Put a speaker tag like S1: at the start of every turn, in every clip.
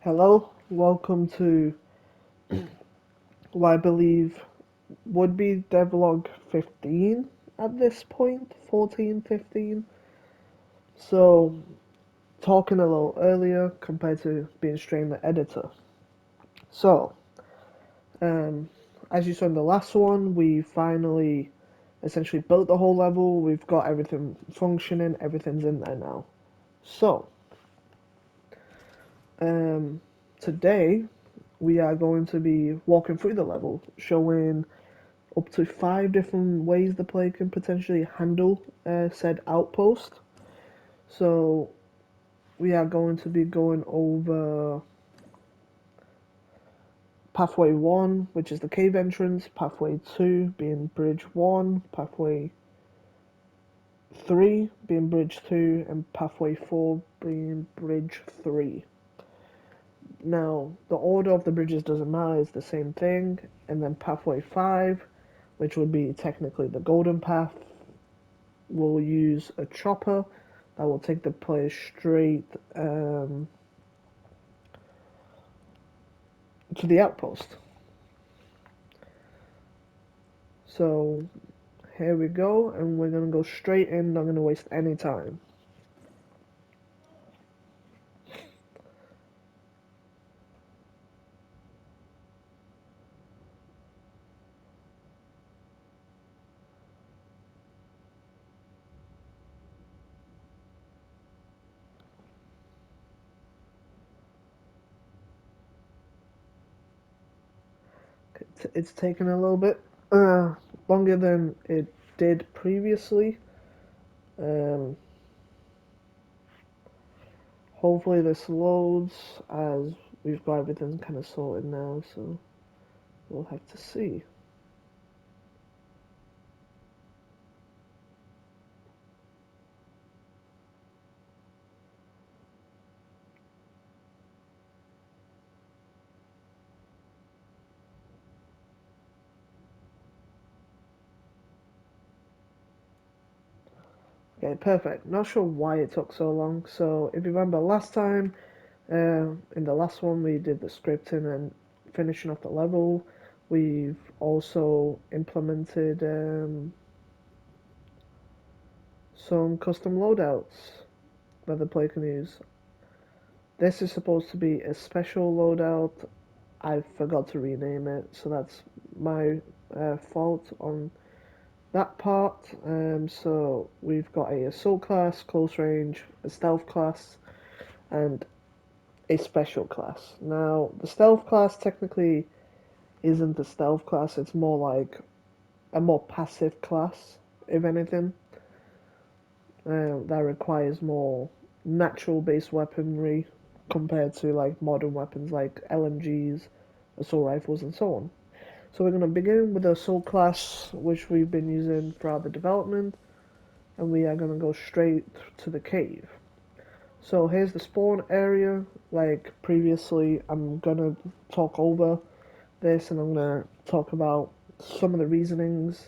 S1: Hello, welcome to what I believe would be devlog 15 at this point, 14, 15. So, talking a little earlier compared to being streamer editor. So, um, as you saw in the last one, we finally essentially built the whole level. We've got everything functioning, everything's in there now. So, um, today we are going to be walking through the level, showing up to 5 different ways the player can potentially handle said outpost. So we are going to be going over pathway 1, which is the cave entrance, pathway 2 being bridge 1, pathway 3 being bridge 2, and pathway 4 being bridge 3. Now, the order of the bridges doesn't matter, it's the same thing. And then pathway 5, which would be technically the golden path, will use a chopper that will take the player straight to the outpost. So here we go, and we're gonna go straight in, not gonna waste any time. It's taken a little bit longer than it did previously. Um, Hopefully this loads as we've got everything kind of sorted now, so we'll have to see. Okay, perfect. Not sure why it took so long. So if you remember last time, in the last one we did the scripting and finishing off the level. We've also implemented some custom loadouts that the player can use. This is supposed to be a special loadout. I forgot to rename it, so that's my fault on that part. So we've got a assault class, close range, a stealth class, and a special class. Now, the stealth class technically isn't a stealth class, it's more like a more passive class, if anything, that requires more natural based weaponry compared to like modern weapons like LMGs, assault rifles, and so on. So we're going to begin with the assault class, which we've been using throughout the development, and we are going to go straight to the cave. So here's the spawn area. Like previously, I'm going to talk over this and I'm going to talk about some of the reasonings.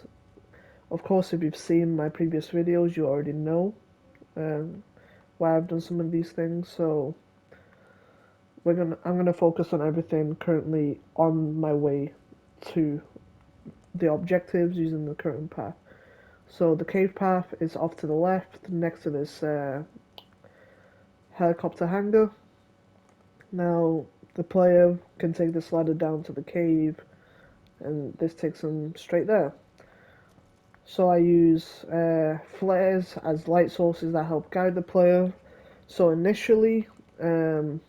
S1: Of course, if you've seen my previous videos, you already know um, why I've done some of these things. So I'm gonna focus on everything currently on my way to the objectives using the current path. So the cave path is off to the left, next to this helicopter hangar. Now the player can take this ladder down to the cave, and this takes them straight there. So I use flares as light sources that help guide the player. So initially, um,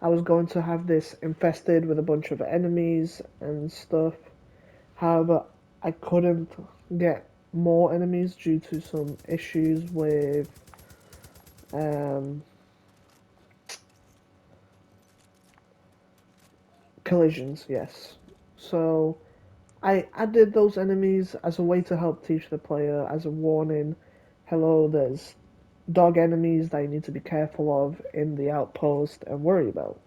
S1: I was going to have this infested with a bunch of enemies and stuff. However, I couldn't get more enemies due to some issues with um, collisions, yes. So I added those enemies as a way to help teach the player, as a warning. Hello, there's dog enemies that you need to be careful of in the outpost and worry about.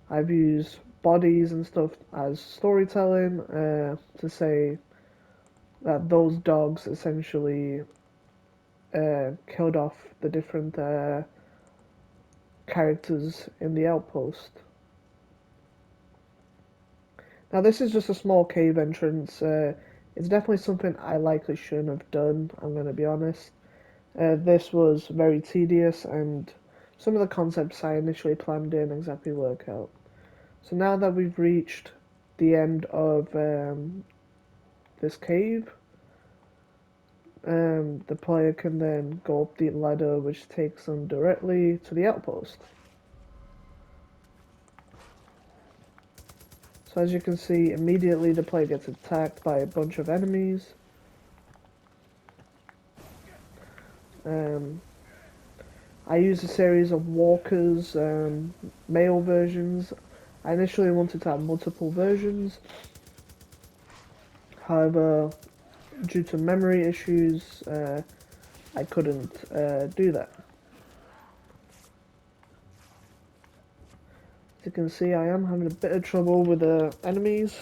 S1: I've used bodies and stuff as storytelling to say that those dogs essentially killed off the different characters in the outpost. Now this is just a small cave entrance. It's definitely something I likely shouldn't have done, I'm going to be honest. This was very tedious and some of the concepts I initially planned didn't exactly work out. So now that we've reached the end of this cave, the player can then go up the ladder which takes them directly to the outpost. So as you can see, immediately the player gets attacked by a bunch of enemies. Um, I used a series of walkers, male versions. I initially wanted to have multiple versions. However, due to memory issues, I couldn't do that. As you can see, I am having a bit of trouble with the enemies.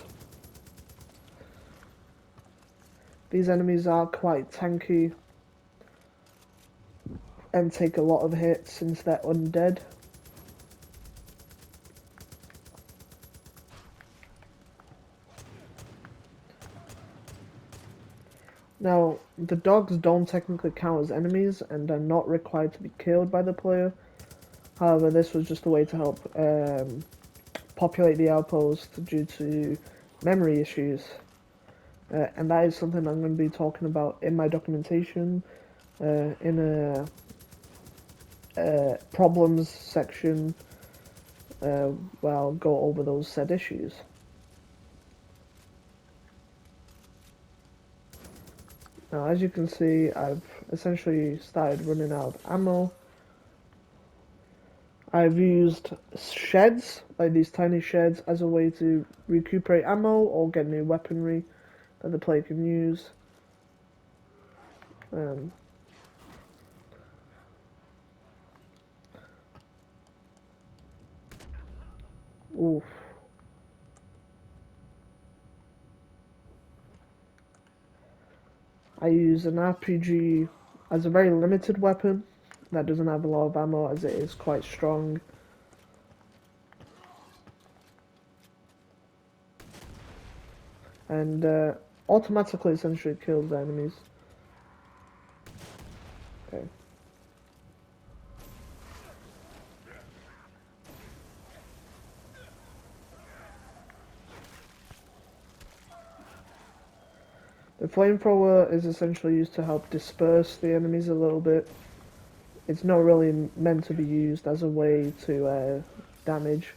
S1: These enemies are quite tanky and take a lot of hits since they're undead. Now, the dogs don't technically count as enemies and are not required to be killed by the player. However, this was just a way to help populate the outpost due to memory issues. And that is something I'm going to be talking about in my documentation in a problems section where I'll go over those said issues. Now, as you can see, I've essentially started running out of ammo. I've used sheds, like these tiny sheds, as a way to recuperate ammo or get new weaponry that the player can use. Um, oof. I use an RPG as a very limited weapon that doesn't have a lot of ammo as it is quite strong. And automatically essentially kills the enemies. Okay. The flamethrower is essentially used to help disperse the enemies a little bit. It's not really meant to be used as a way to damage.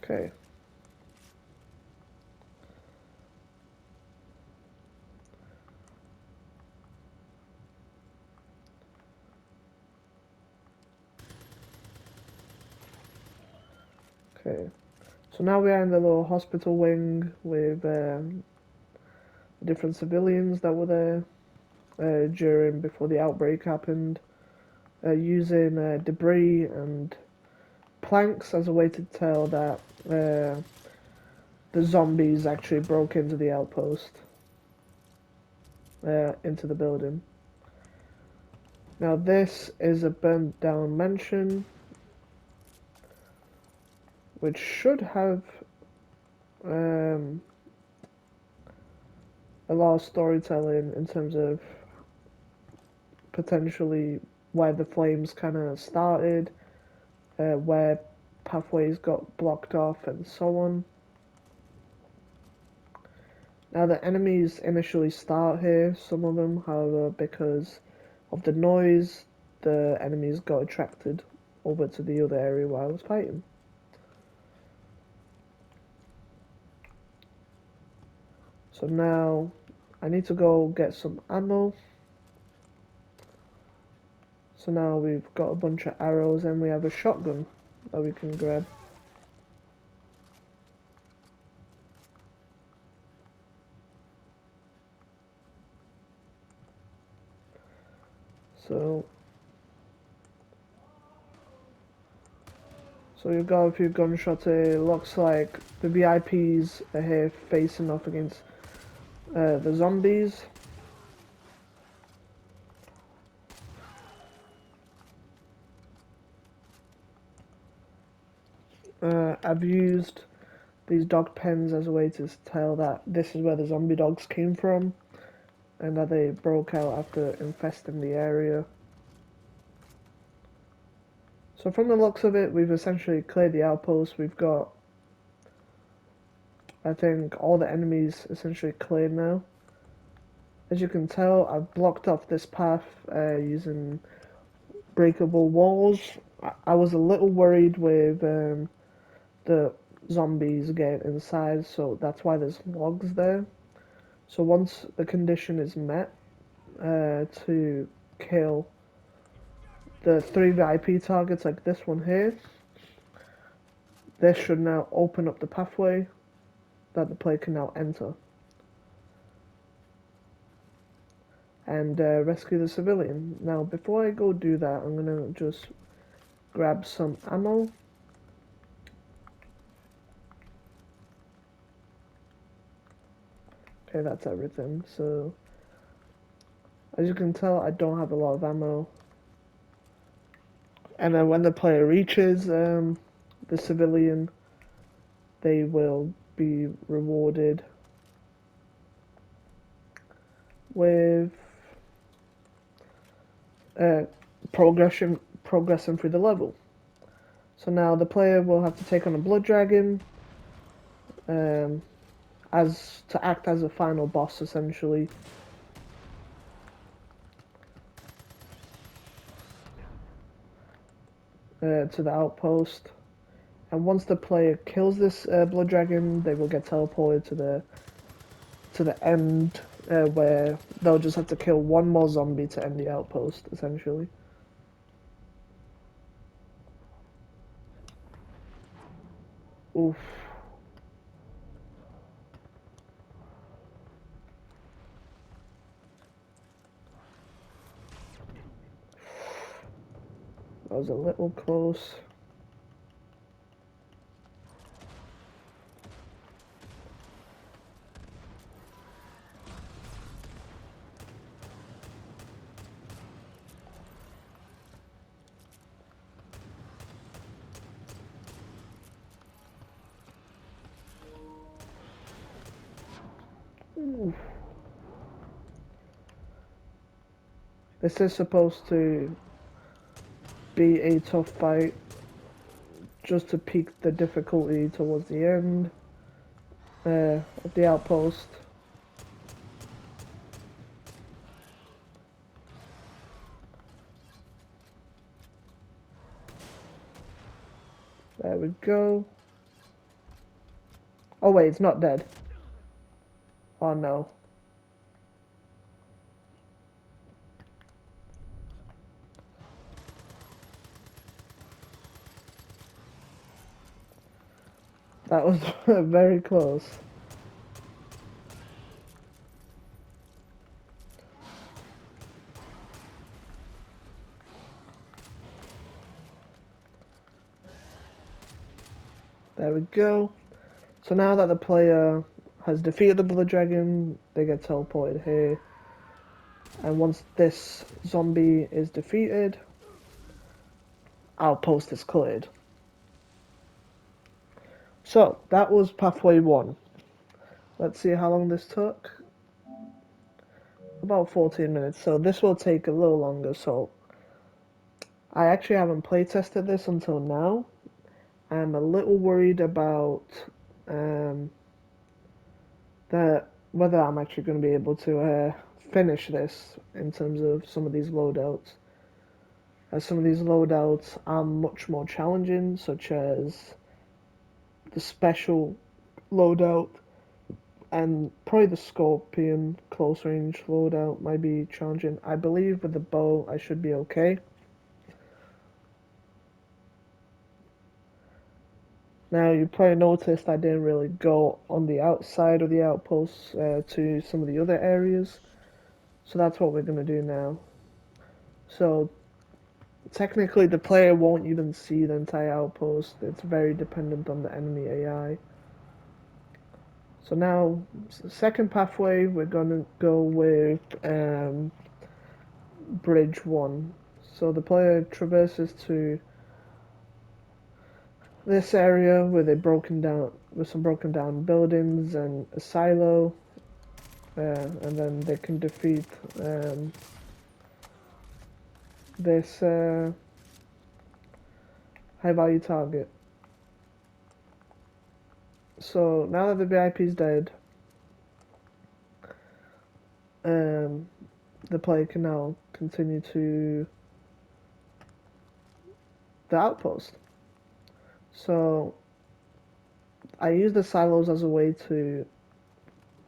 S1: Okay. Okay. So now we are in the little hospital wing with different civilians that were there before the outbreak happened, using debris and planks as a way to tell that the zombies actually broke into the outpost, into the building. Now this is a burnt down mansion, which should have um, a lot of storytelling in terms of potentially where the flames kind of started, where pathways got blocked off, and so on. Now the enemies initially start here, some of them, however, because of the noise, the enemies got attracted over to the other area where I was fighting. So now I need to go get some ammo. So now we've got a bunch of arrows and we have a shotgun that we can grab. So you've got a few gunshots here. It looks like the VIPs are here facing off against The zombies. I've used these dog pens as a way to tell that this is where the zombie dogs came from and that they broke out after infesting the area. So from the looks of it, we've essentially cleared the outpost. We've got, I think, all the enemies essentially cleared now. As you can tell, I've blocked off this path using breakable walls. I was a little worried with the zombies getting inside, so that's why there's logs there. So once the condition is met to kill the 3 VIP targets like this one here, this should now open up the pathway that the player can now enter and rescue the civilian. Now before I go do that, I'm gonna just grab some ammo. Okay, that's everything. So as you can tell, I don't have a lot of ammo. And then when the player reaches the civilian, they will be rewarded with uh, progressing through the level. So now the player will have to take on a blood dragon um, as to act as a final boss essentially. To the outpost, and once the player kills this blood dragon, they will get teleported to the end where they'll just have to kill one more zombie to end the outpost essentially. Oof. That was a little close. Oof. This is supposed to be a tough fight, just to peak the difficulty towards the end of the outpost. There we go. Oh wait, it's not dead. Oh no. That was very close. There we go. So now that the player has defeated the Blood Dragon, they get teleported here. And once this zombie is defeated, outpost is cleared. So that was pathway 1. Let's see how long this took. About 14 minutes. So this will take a little longer. So I actually haven't play tested this until now. I'm a little worried about um, that whether I'm actually going to be able to finish this in terms of some of these loadouts. As some of these loadouts are much more challenging, such as the special loadout and probably the Scorpion close range loadout might be challenging. I believe with the bow I should be okay. Now you probably noticed I didn't really go on the outside of the outposts to some of the other areas. So that's what we're going to do now. So technically the player won't even see the entire outpost. It's very dependent on the enemy AI. So now, second pathway, we're gonna go with Bridge 1. So the player traverses to this area with some broken down buildings and a silo, and then they can defeat this high value target. So now that the VIP is dead, um, the player can now continue to the outpost. So I use the silos as a way to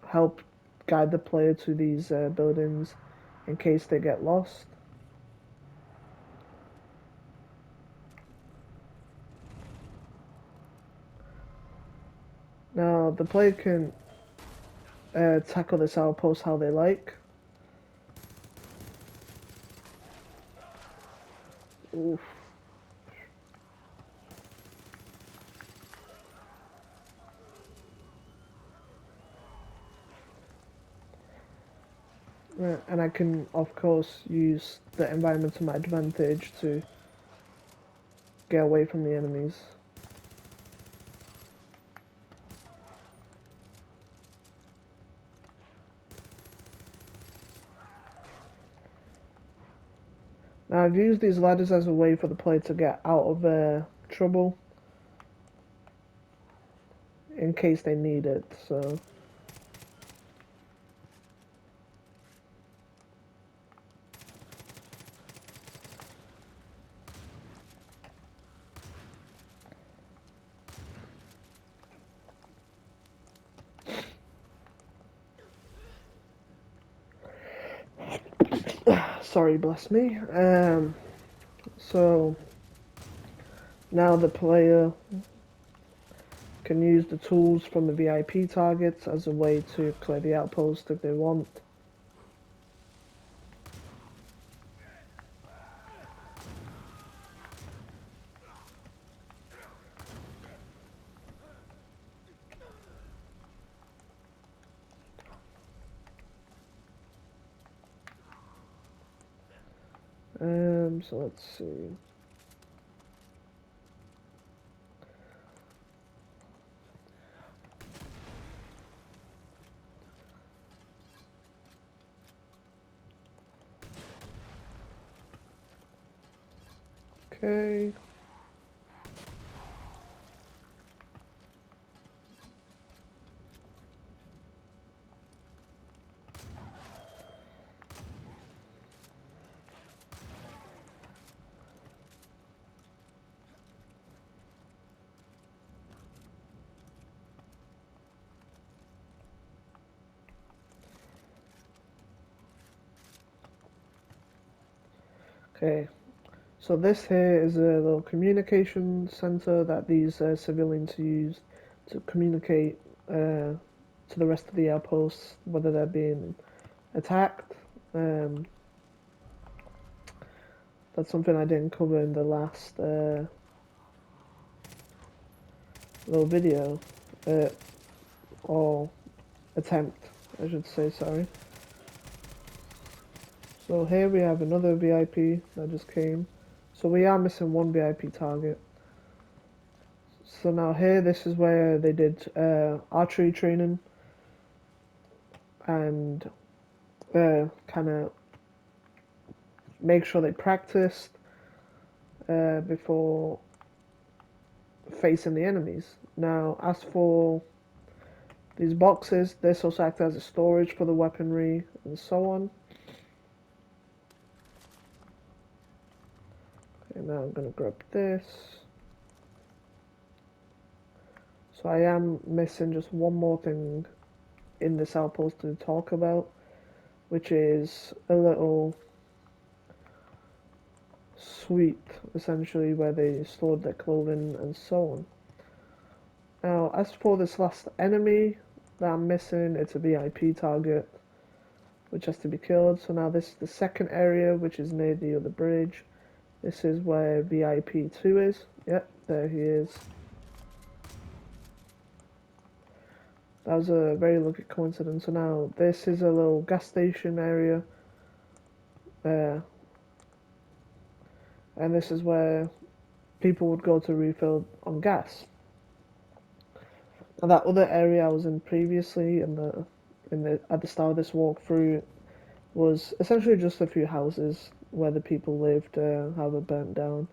S1: help guide the player to these buildings in case they get lost. Now the player can tackle this outpost how they like. Oof. And I can, of course, use the environment to my advantage to get away from the enemies. Now I've used these ladders as a way for the player to get out of trouble in case they need it. So sorry, bless me. So now the player can use the tools from the VIP targets as a way to clear the outpost if they want. So let's see. Okay. Okay. So this here is a little communication center that these civilians use to communicate to the rest of the outposts, whether they're being attacked. Um, that's something I didn't cover in the last little video, uh, or attempt, I should say, sorry. So here we have another VIP that just came. So we are missing one VIP target. So now here, this is where they did archery training and kind of make sure they practiced before facing the enemies. Now, as for these boxes, this also acts as a storage for the weaponry and so on. Okay, now I'm going to grab this. So I am missing just one more thing in this outpost to talk about, which is a little suite, essentially, where they stored their clothing and so on. Now, as for this last enemy that I'm missing, it's a VIP target, which has to be killed. So now this is the second area, which is near the other bridge. This is where VIP 2 is. Yep, there he is. That was a very lucky coincidence. So now this is a little gas station area, uh, and this is where people would go to refill on gas. And that other area I was in previously, in the at the start of this walkthrough, was essentially just a few houses where the people lived, however burnt down.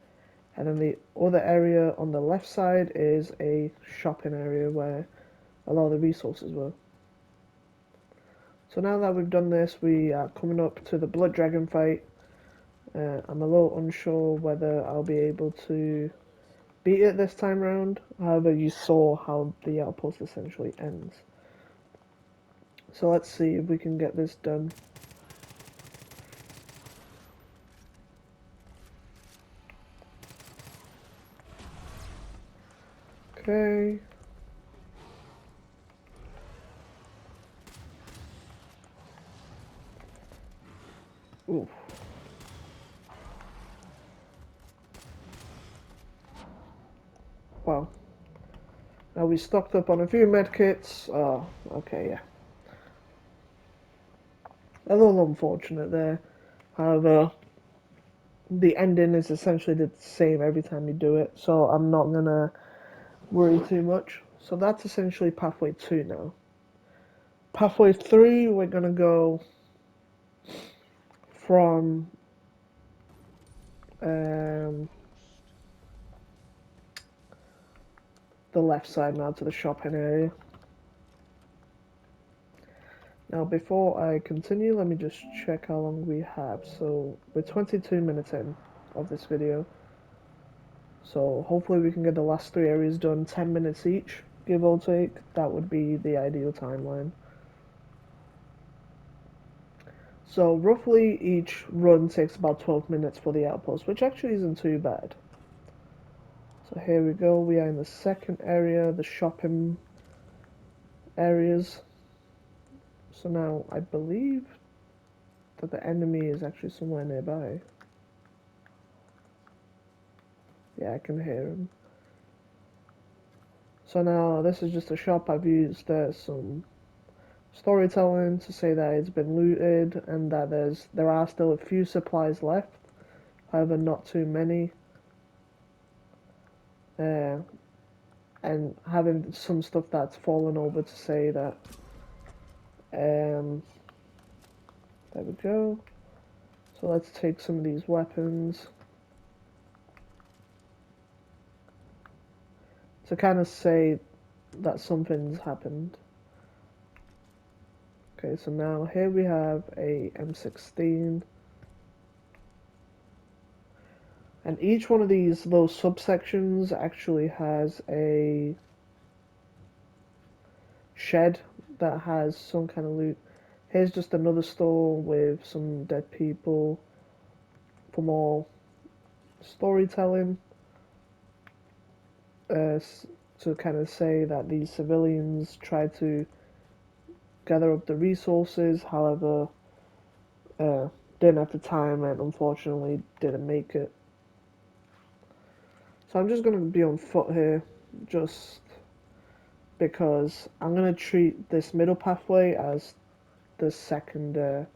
S1: And then the other area on the left side is a shopping area where a lot of the resources were. So now that we've done this, we are coming up to the Blood Dragon fight. I'm a little unsure whether I'll be able to beat it this time round. However, you saw how the outpost essentially ends. So let's see if we can get this done. Okay. Oof. Wow. Now we stocked up on a few medkits. Oh, okay, yeah. A little unfortunate there. However, the ending is essentially the same every time you do it, so I'm not gonna worry too much. So that's essentially pathway 2 now. Pathway 3, we're gonna go from um, the left side now to the shopping area. Now, before I continue, let me just check how long we have. So, we're 22 minutes in of this video. So, hopefully, we can get the last 3 areas done 10 minutes each, give or take. That would be the ideal timeline. So, roughly, each run takes about 12 minutes for the outpost, which actually isn't too bad. So, here we go. We are in the second area, the shopping areas. So, now I believe that the enemy is actually somewhere nearby. Yeah, I can hear him. So now this is just a shop. I've used some storytelling to say that it's been looted and that there are still a few supplies left, however not too many. Uh, and having some stuff that's fallen over to say that there we go. So let's take some of these weapons to kind of say that something's happened. Okay, so now here we have a M16. And each one of these little subsections actually has a shed that has some kind of loot. Here's just another store with some dead people for more storytelling. To kind of say that these civilians tried to gather up the resources, however, uh, didn't have the time and unfortunately didn't make it. So I'm just going to be on foot here, just because I'm going to treat this middle pathway as the second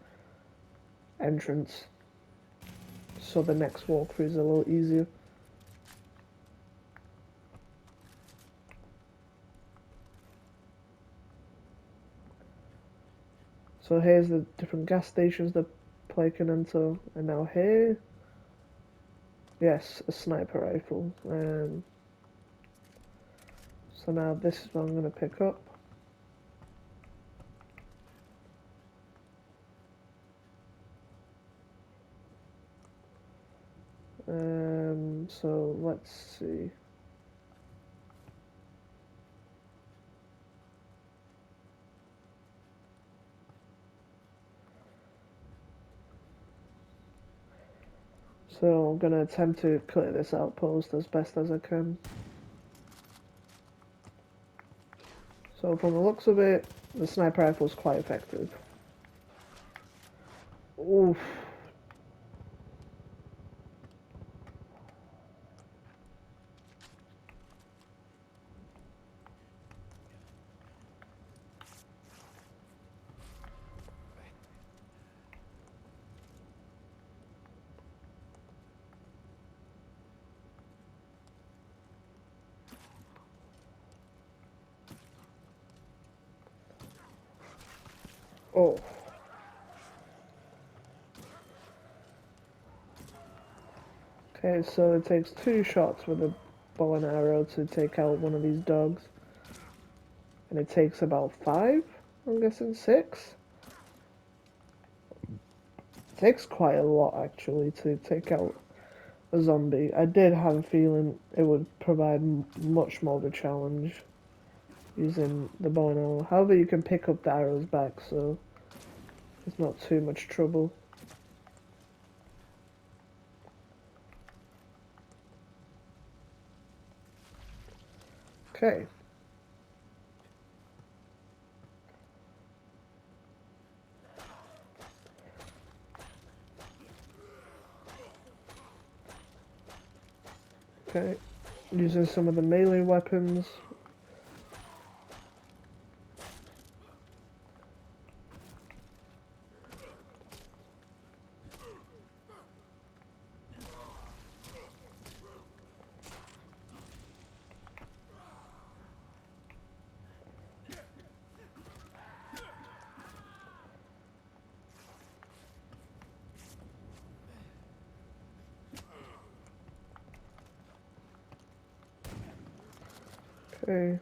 S1: entrance, so the next walkthrough is a little easier. So here's the different gas stations the player can enter, and now here, yes, a sniper rifle. So now this is what I'm going to pick up. So let's see. So I'm gonna attempt to clear this outpost as best as I can. So from the looks of it, the sniper rifle is quite effective. Oof. Oh. Okay, so it takes 2 shots with a bow and arrow to take out one of these dogs. And it takes about 5? I'm guessing 6? It takes quite a lot, actually, to take out a zombie. I did have a feeling it would provide much more of a challenge using the bow and arrow. However, you can pick up the arrows back, so it's not too much trouble. Okay. Okay. Using some of the melee weapons. Okay.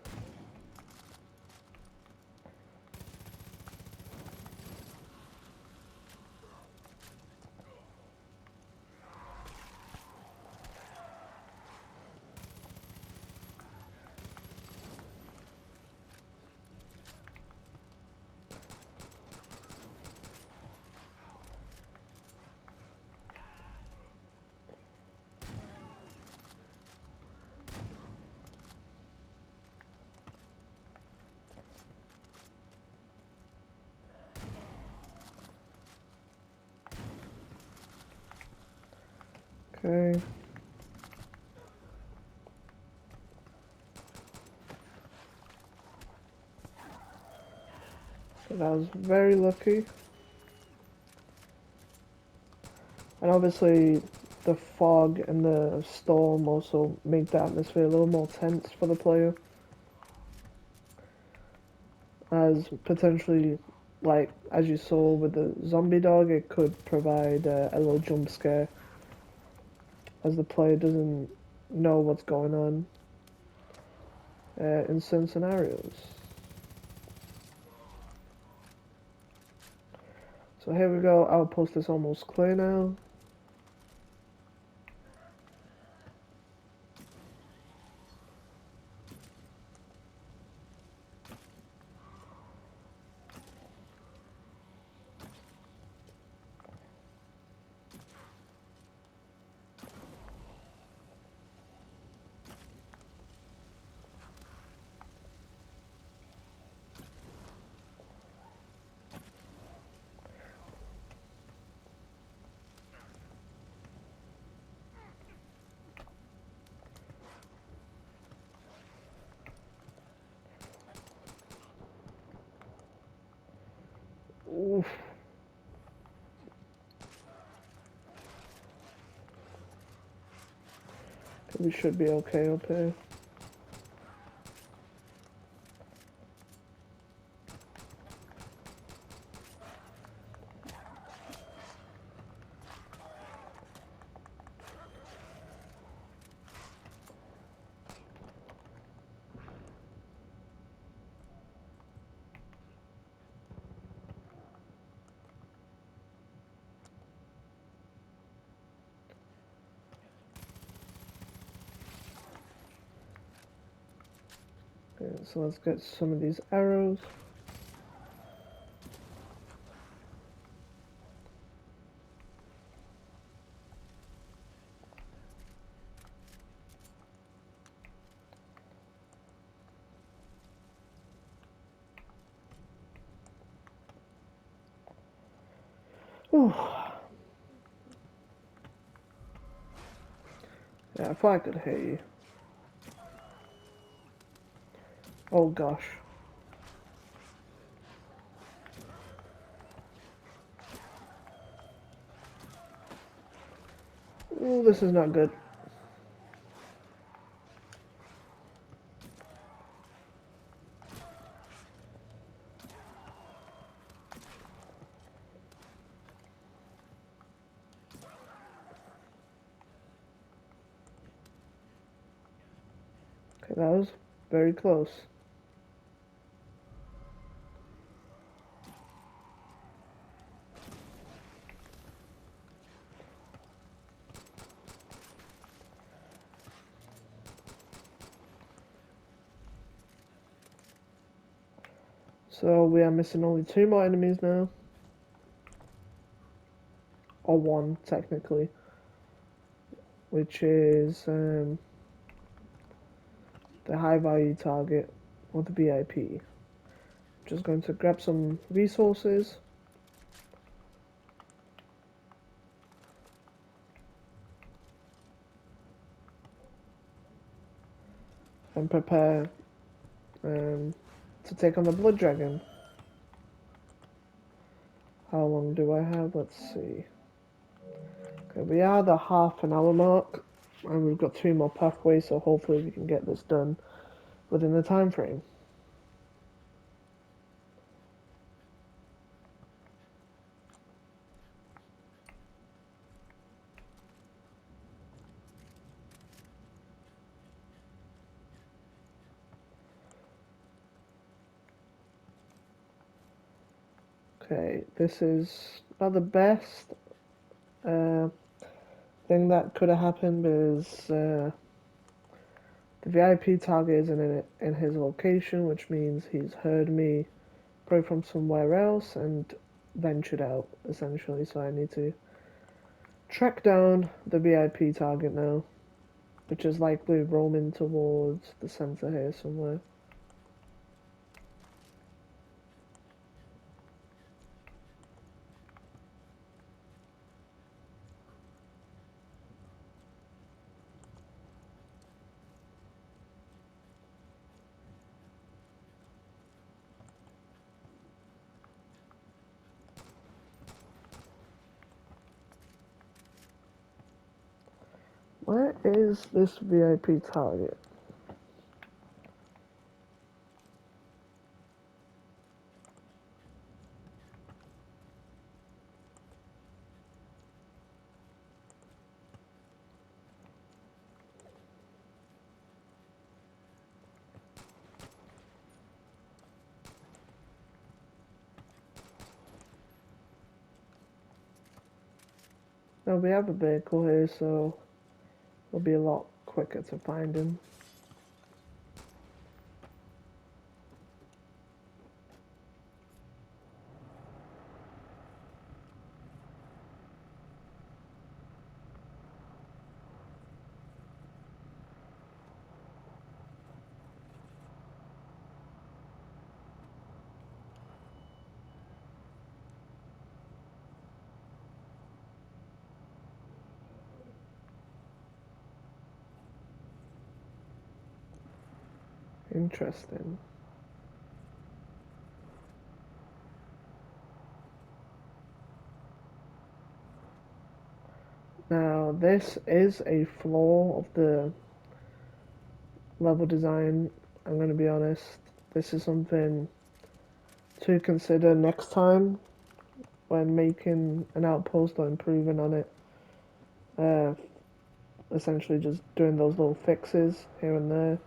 S1: Okay. So that was very lucky. And obviously, the fog and the storm also make the atmosphere a little more tense for the player. As potentially, like, as you saw with the zombie dog, it could provide a little jump scare as the player doesn't know what's going on in certain scenarios. So here we go, outpost is almost clear now. Oof. We should be okay up here. Okay, so let's get some of these arrows. Ooh. Yeah, if I could hit you. Oh gosh. Ooh, this is not good. Okay, that was very close. So we are missing only 2 more enemies now. Or 1, technically. Which is the high value target, or the VIP. Just going to grab some resources. And prepare to take on the Blood Dragon. How long do I have? Let's see. Okay, we are the half an hour mark, and we've got 2 more pathways, so hopefully we can get this done within the time frame. Okay, this is not the best uh, thing that could have happened is the VIP target isn't in his location, which means he's heard me probably from somewhere else and ventured out, essentially. So I need to track down the VIP target now, which is likely roaming towards the center here somewhere. Where is this VIP target? Now we have a vehicle here, so it'll be a lot quicker to find him. Interesting. Now, this is a flaw of the level design. I'm going to be honest. This is something to consider next time when making an outpost or improving on it. Uh, Essentially, just doing those little fixes here and there.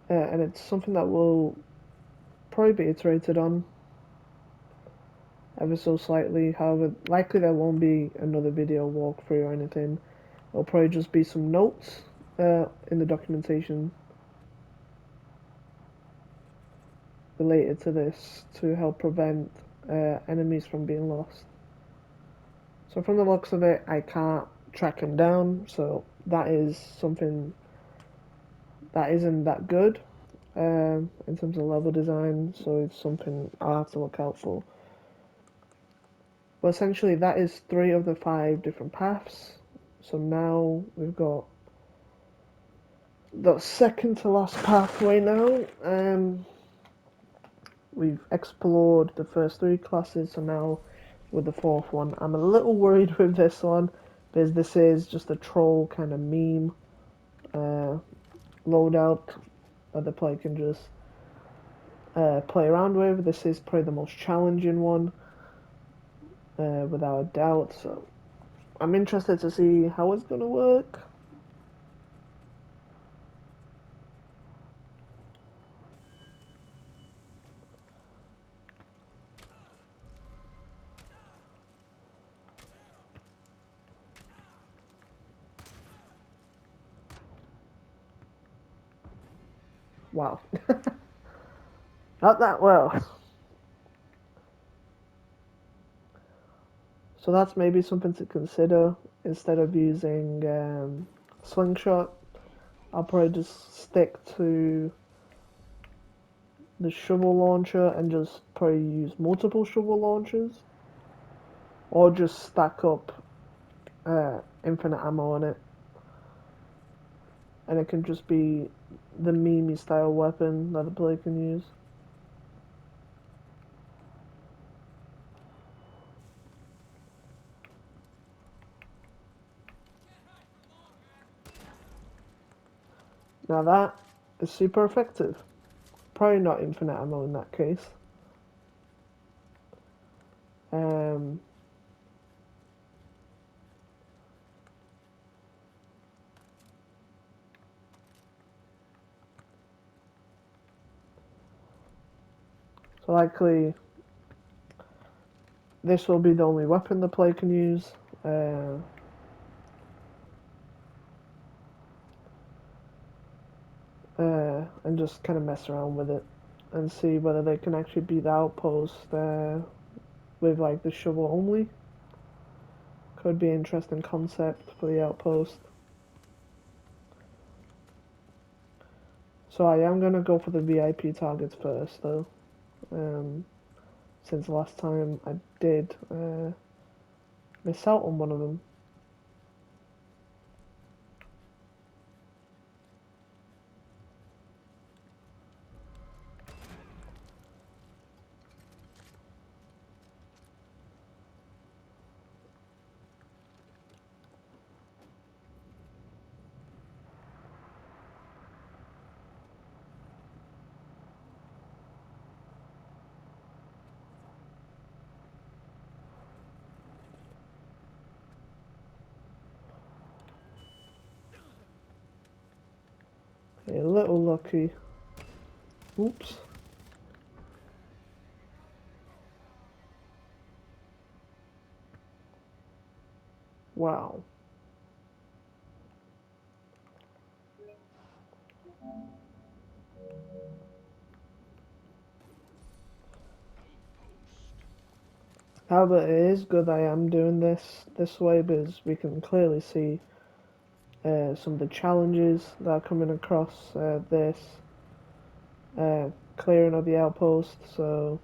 S1: And it's something that will probably be iterated on ever so slightly. However, likely there won't be another video walkthrough or anything. It'll probably just be some notes in the documentation related to this to help prevent enemies from being lost. So from the looks of it, I can't track him down, so that is something that isn't that good in terms of level design, so it's something I'll have to look out for. But essentially, that is 3 of the 5 different paths. So now we've got the second to last pathway now. We've explored the first 3 classes, so now with the 4th one, I'm a little worried with this one because this is just a troll kind of meme loadout that the player can just play around with. This is probably the most challenging one, without a doubt. So I'm interested to see how it's gonna work. Wow. Not that well. So that's maybe something to consider. Instead of using slingshot, I'll probably just stick to the shovel launcher and just probably use multiple shovel launchers, or just stack up infinite ammo on it, and it can just be the Mimi style weapon that the player can use. Now that is super effective. Probably not infinite ammo in that case. Um, so likely this will be the only weapon the player can use. And just kind of mess around with it and see whether they can actually beat the outpost with like the shovel only. Could be an interesting concept for the outpost. So I am gonna go for the VIP targets first though, um, since last time I did miss out on one of them. A little lucky. Oops. Wow. However, it is good I am doing this way because we can clearly see some of the challenges that are coming across this clearing of the outpost. So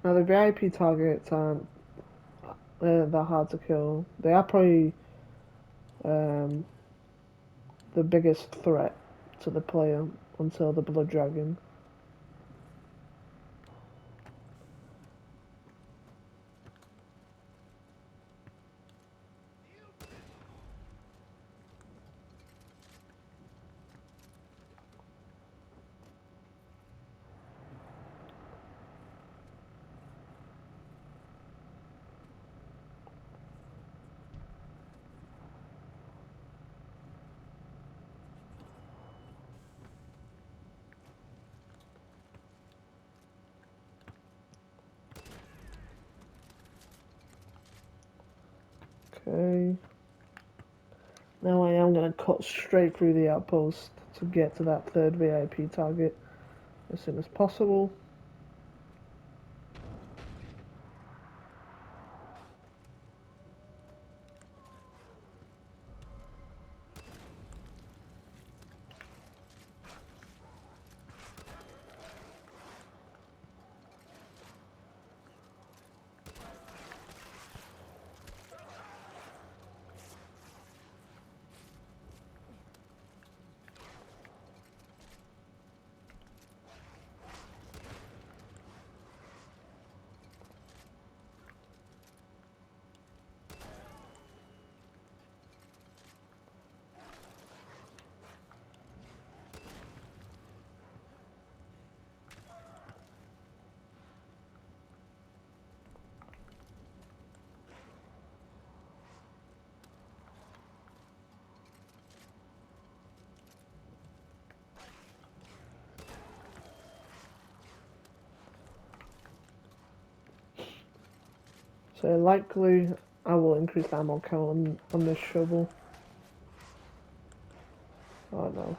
S1: now the VIP targets aren't that hard to kill. They are probably um, the biggest threat to the player until the Blood Dragon. Okay. Now I am going to cut straight through the outpost to get to that third VIP target as soon as possible. So likely I will increase the ammo count on this shovel. Oh no.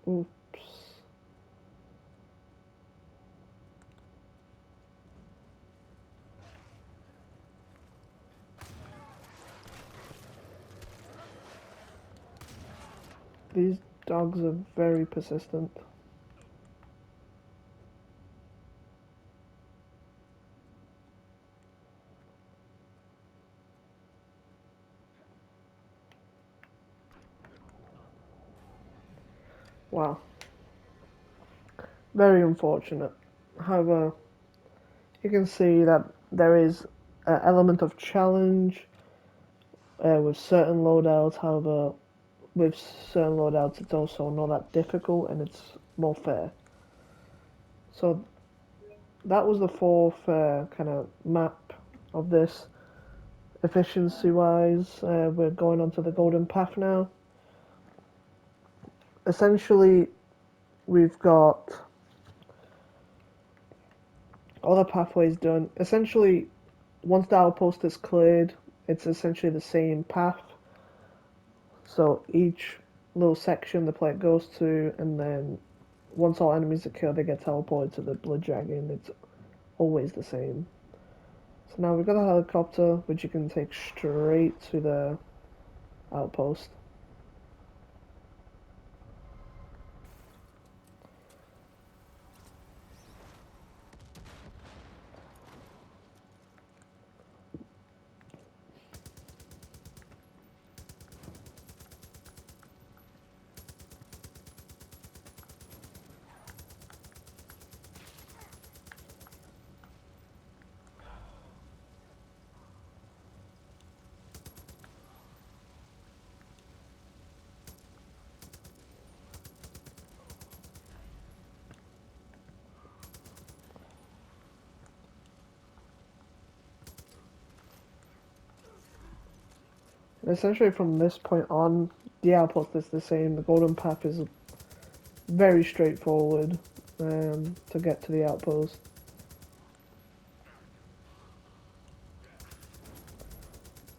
S1: Oops. These dogs are very persistent. Wow. Very unfortunate. However, you can see that there is an element of challenge with certain loadouts. However, with certain loadouts, it's also not that difficult and it's more fair. So that was the fourth kind of map of this. Efficiency wise, we're going on to the golden path now. Essentially, we've got all the pathways done. Essentially, once the outpost is cleared, it's essentially the same path. So each little section the player goes to, and then once all enemies are killed, they get teleported to the Blood Dragon. It's always the same. So now we've got a helicopter, which you can take straight to the outpost. And essentially, from this point on, the outpost is the same. The golden path is very straightforward to get to the outpost.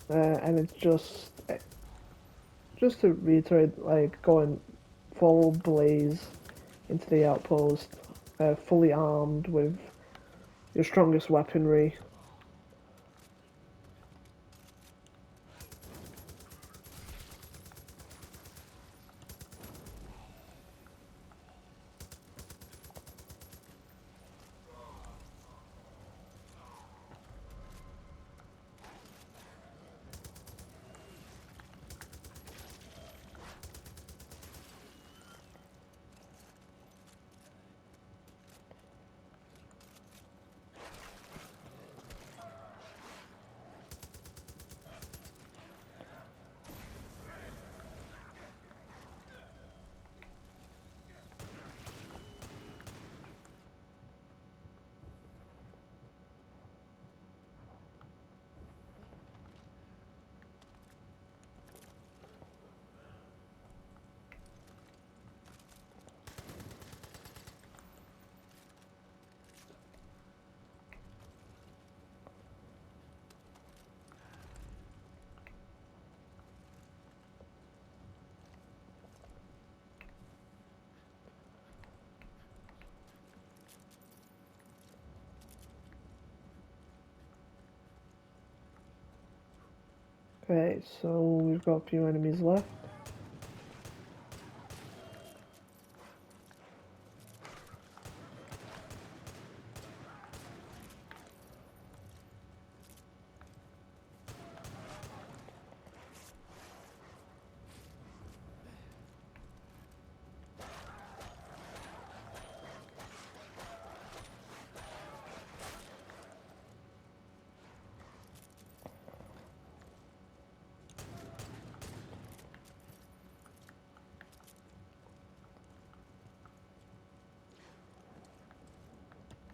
S1: And it's just to reiterate, like going full blaze into the outpost, fully armed with your strongest weaponry. Okay, so we've got a few enemies left.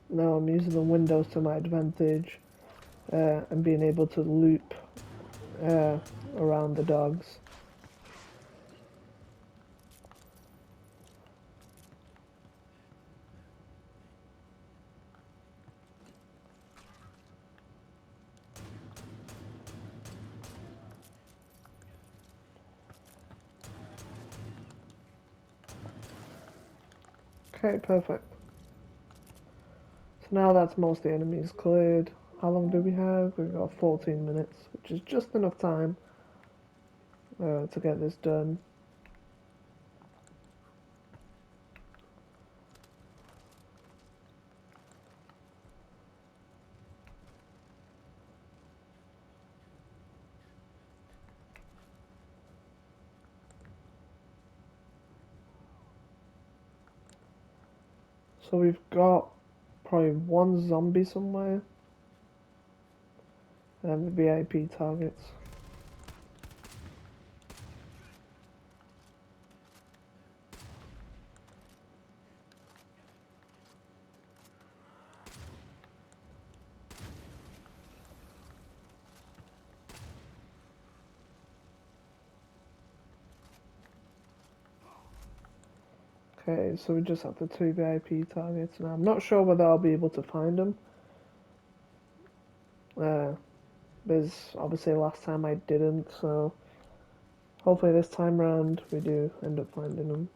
S1: Now I'm using the windows to my advantage and being able to loop uh, around the dogs. Okay, perfect. So now that's most of the enemies cleared. How long do we have? We've got 14 minutes, which is just enough time to get this done. So we've got probably one zombie somewhere and the VIP targets. Okay, so we just have the two VIP targets now. I'm not sure whether I'll be able to find them. Because obviously last time I didn't, so hopefully this time round we do end up finding them.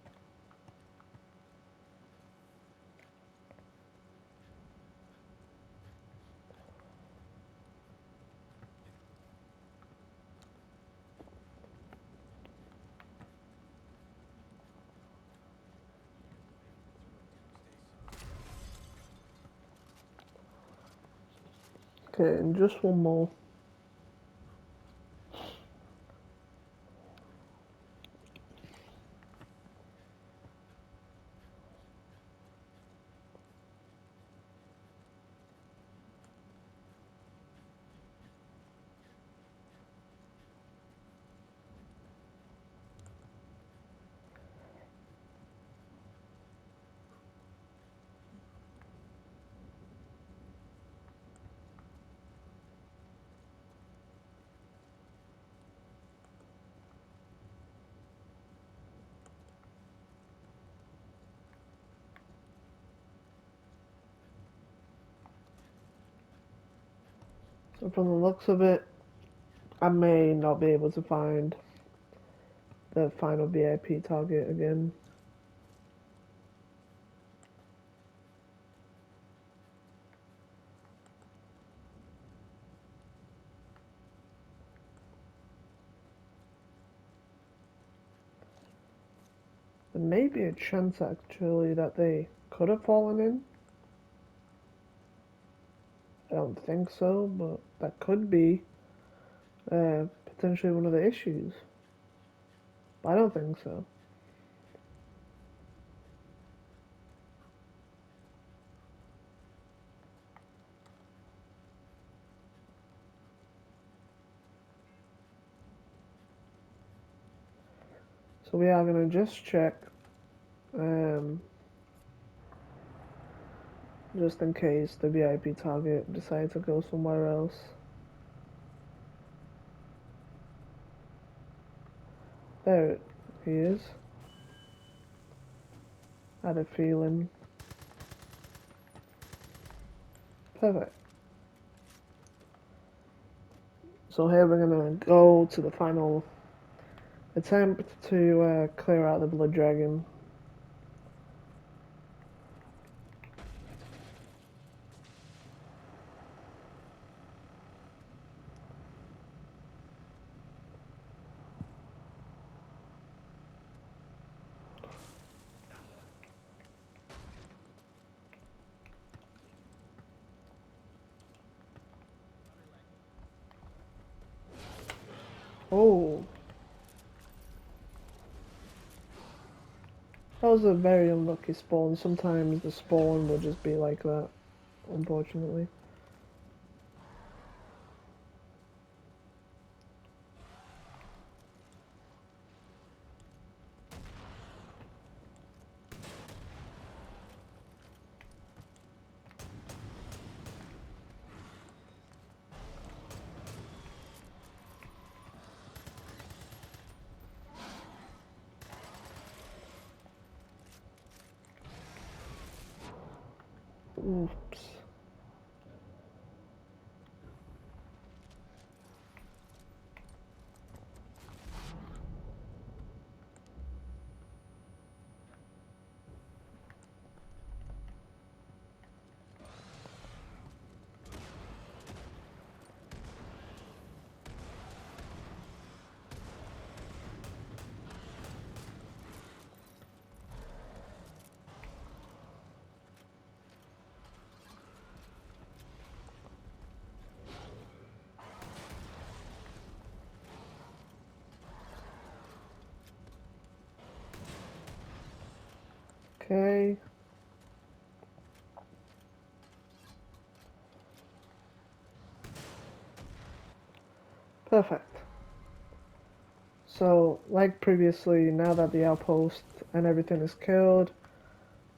S1: Okay, and just one more. So from the looks of it, I may not be able to find the final VIP target again. There may be a chance actually that they could have fallen in. I don't think so, but that could be potentially one of the issues. But I don't think so. So we are gonna just check, um, just in case the VIP target decides to go somewhere else. There he is. I had a feeling. Perfect. So here we're gonna go to the final attempt to clear out the Blood Dragon. Oh, that was a very unlucky spawn. Sometimes the spawn will just be like that, unfortunately. Oops. Okay. Perfect. So, like previously, now that the outpost and everything is killed,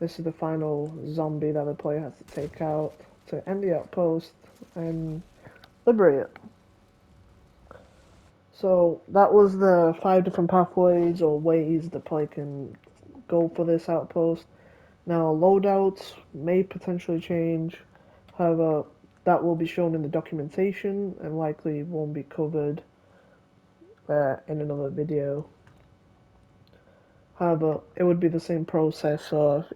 S1: this is the final zombie that the player has to take out to end the outpost and liberate it. So that was the 5 different pathways or ways the player can go for this outpost. Now loadouts may potentially change, however, that will be shown in the documentation and likely won't be covered in another video. However, it would be the same process of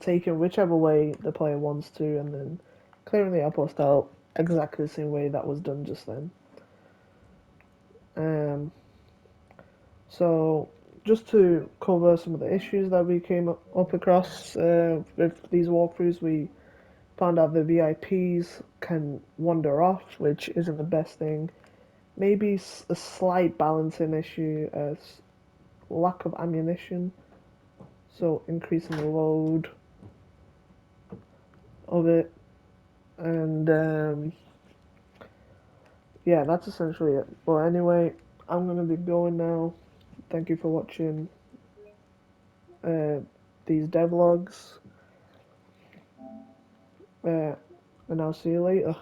S1: taking whichever way the player wants to and then clearing the outpost out exactly the same way that was done just then. Um, so, just to cover some of the issues that we came up across with these walkthroughs, we found out the VIPs can wander off, which isn't the best thing. Maybe a slight balancing issue as lack of ammunition, so increasing the load of it, and yeah, that's essentially it. But anyway, I'm gonna be going now. Thank you for watching uh, these devlogs, and I'll see you later.